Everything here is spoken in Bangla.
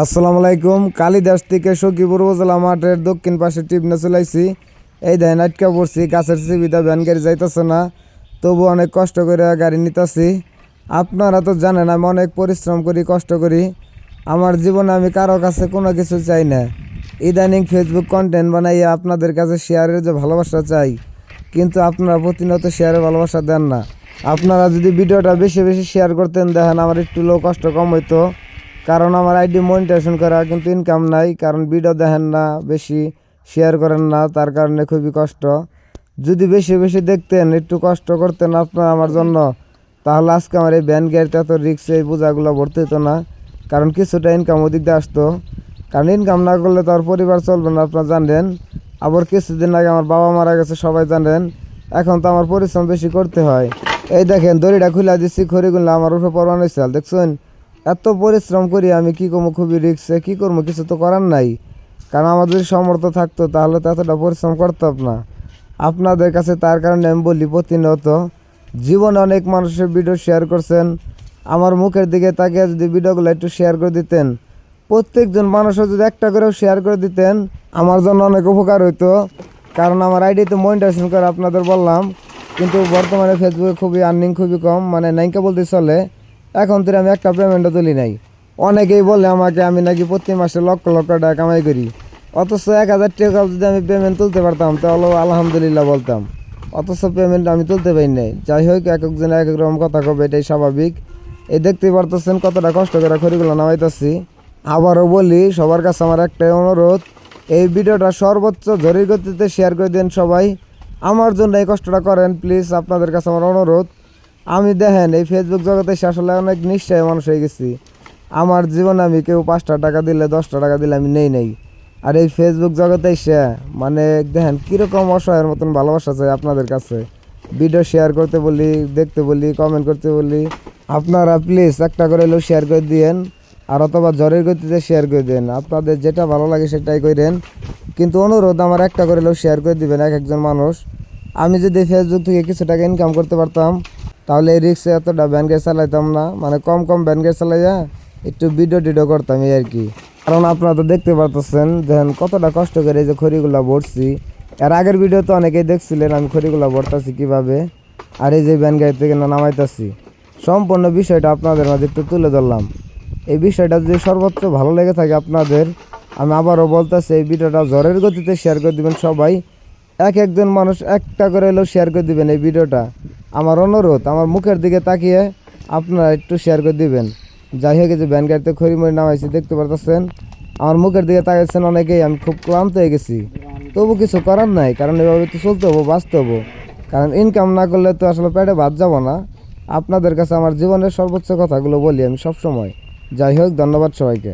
আসসালামু আলাইকুম। কালিদাস থেকে সখীপুর উপজেলা মাঠের দক্ষিণ পাশে টিপনে চলাইছি। এই দেন আটকা পড়ছি, গাছের সুবিধা ভ্যান গাড়ি যাইতেছে না, তবু অনেক কষ্ট করে গাড়ি নিতেছি। আপনারা তো জানেন আমি অনেক পরিশ্রম করি, কষ্ট করি। আমার জীবনে আমি কারো কাছে কোনো কিছু চাই না। ইদানিং ফেসবুক কন্টেন্ট বানাইয়া আপনাদের কাছে শেয়ারের যে ভালোবাসা চাই, কিন্তু আপনারা প্রতিনিয়ত শেয়ারের ভালোবাসা দেন না। আপনারা যদি ভিডিওটা বেশি বেশি শেয়ার করতেন, দেখেন আমার একটু কষ্ট কম হইতো। কারণ আমার আইডি মনিটাইজেশন করা, কিন্তু ইনকাম নাই, কারণ ভিডিও দেখেন না, বেশি শেয়ার করেন না, তার কারণে খুবই কষ্ট। যদি বেশি বেশি দেখতেন, একটু কষ্ট করতেন আপনারা আমার জন্য, তাহলে আজকে আমার এই ভ্যান গাড়িতে এত রিক্সে এই বোঝাগুলো ভর্তি হতো না। কারণ কিছুটা ইনকাম ওদিক দিয়ে আসতো। কারণ ইনকাম না করলে তো আর পরিবার চলবে না, আপনারা জানেন। আবার কিছুদিন আগে আমার বাবা মারা গেছে, সবাই জানেন। এখন তো আমার পরিশ্রম বেশি করতে হয়। এই দেখেন দড়িটা খুলে দিচ্ছি, খড়িগুলো আমার উপরে পরোয়ানো চাল দেখছেন। এত পরিশ্রম করি আমি, কি করবো, খুবই রিক্সে, কি করবো, কিছু তো করার নাই। কারণ আমার যদি সামর্থ্য থাকতো তাহলে তো এতটা পরিশ্রম করতাম না আপনাদের কাছে। তার কারণে আমি বলি প্রতিনিয়ত, জীবনে অনেক মানুষের ভিডিও শেয়ার করছেন, আমার মুখের দিকে তাকিয়ে যদি ভিডিওগুলো একটু শেয়ার করে দিতেন, প্রত্যেকজন মানুষও যদি একটা করেও শেয়ার করে দিতেন, আমার জন্য অনেক উপকার হইতো। কারণ আমার আইডিতে মনিটাইজেশন করে আপনাদের বললাম, কিন্তু বর্তমানে ফেসবুকে খুবই আর্নিং খুবই কম, মানে নাইকা বলতে চলে। এখন তো আমি একটা পেমেন্টও তুলি নাই। অনেকেই বলে আমাকে আমি নাকি প্রতি মাসে লক্ষ লক্ষ টাকা কামাই করি, অথচ 1,000 টাকা যদি আমি পেমেন্ট তুলতে পারতাম তাহলে আলহামদুলিল্লাহ বলতাম। অথচ পেমেন্ট আমি তুলতে পারি নাই। যাই হোক, এক একজন এক এক রকম কথা কবে, এটাই স্বাভাবিক। এই দেখতেই পারতেছেন কতটা কষ্ট করে খড়িগুলো নামাইতেছি। আবারও বলি, সবার কাছে আমার একটাই অনুরোধ, এই ভিডিওটা সর্বোচ্চ ঝড়ির গতিতে শেয়ার করে দেন সবাই। আমার জন্য এই কষ্টটা করেন প্লিজ, আপনাদের কাছে আমার অনুরোধ। আমি দেখেন এই ফেসবুক জগতে এসে আসলে অনেক নিশ্চয় মানুষ হয়ে গেছি। আমার জীবনে আমি কেউ 5টা টাকা দিলে 10টা টাকা দিলে আমি নেই। আর এই ফেসবুক জগতে এসে মানে দেখেন কীরকম অসহায়ের মতন ভালোবাসা চাই আপনাদের কাছে। ভিডিও শেয়ার করতে বলি, দেখতে বলি, কমেন্ট করতে বলি, আপনারা প্লিজ একটা করে হলেও শেয়ার করে দিয়েন। আর অথবা ঝড়ের গতিতে শেয়ার করে দেন, আপনাদের যেটা ভালো লাগে সেটাই করেন। কিন্তু অনুরোধ, আমার একটা করে হলেও শেয়ার করে দিবেন এক একজন মানুষ। আমি যদি ফেসবুক থেকে কিছু টাকা ইনকাম করতে পারতাম, তাহলে এই রিক্সে এতটা ভ্যান গাড়ি চালাইতাম না, মানে কম কম ভ্যান গাড়ি চালাইয়া একটু ভিডিও টিডিও করতাম এই আর কি। কারণ আপনারা তো দেখতে পারতেছেন দেখেন কতটা কষ্ট করে এই যে খড়িগুলা ভরছি। এর আগের ভিডিও তো অনেকেই দেখছিলেন আমি খড়িগুলা ভরতাছি কীভাবে, আর এই যে ভ্যান গাড়ি থেকে নামাইতাছি। সম্পূর্ণ বিষয়টা আপনাদের মাঝে একটু তুলে ধরলাম। এই বিষয়টা যদি সর্বোচ্চ ভালো লেগে থাকে আপনাদের, আমি আবারও বলতেছি, এই ভিডিওটা ঝড়ের গতিতে শেয়ার করে দিবেন সবাই। এক একজন মানুষ একটা করে এলেও শেয়ার করে দিবেন এই ভিডিওটা, আমার অনুরোধ। আমার মুখের দিকে তাকিয়ে আপনারা একটু শেয়ার করে দিবেন। যাই হোক, যে ভ্যান গাড়িতে খড়িমড়ি নামাইছি দেখতে পারতেছেন, আমার মুখের দিকে তাকাইছেন অনেকেই। আমি খুব ক্লান্ত হয়ে গেছি, তবু কিছু করার নাই, কারণ এভাবে তো চলতে হবো, বাঁচতে হবো। কারণ ইনকাম না করলে তো আসলে পেটে ভাত যাবো না। আপনাদের কাছে আমার জীবনের সর্বোচ্চ কথাগুলো বলি আমি সব সময়। যাই হোক, ধন্যবাদ সবাইকে।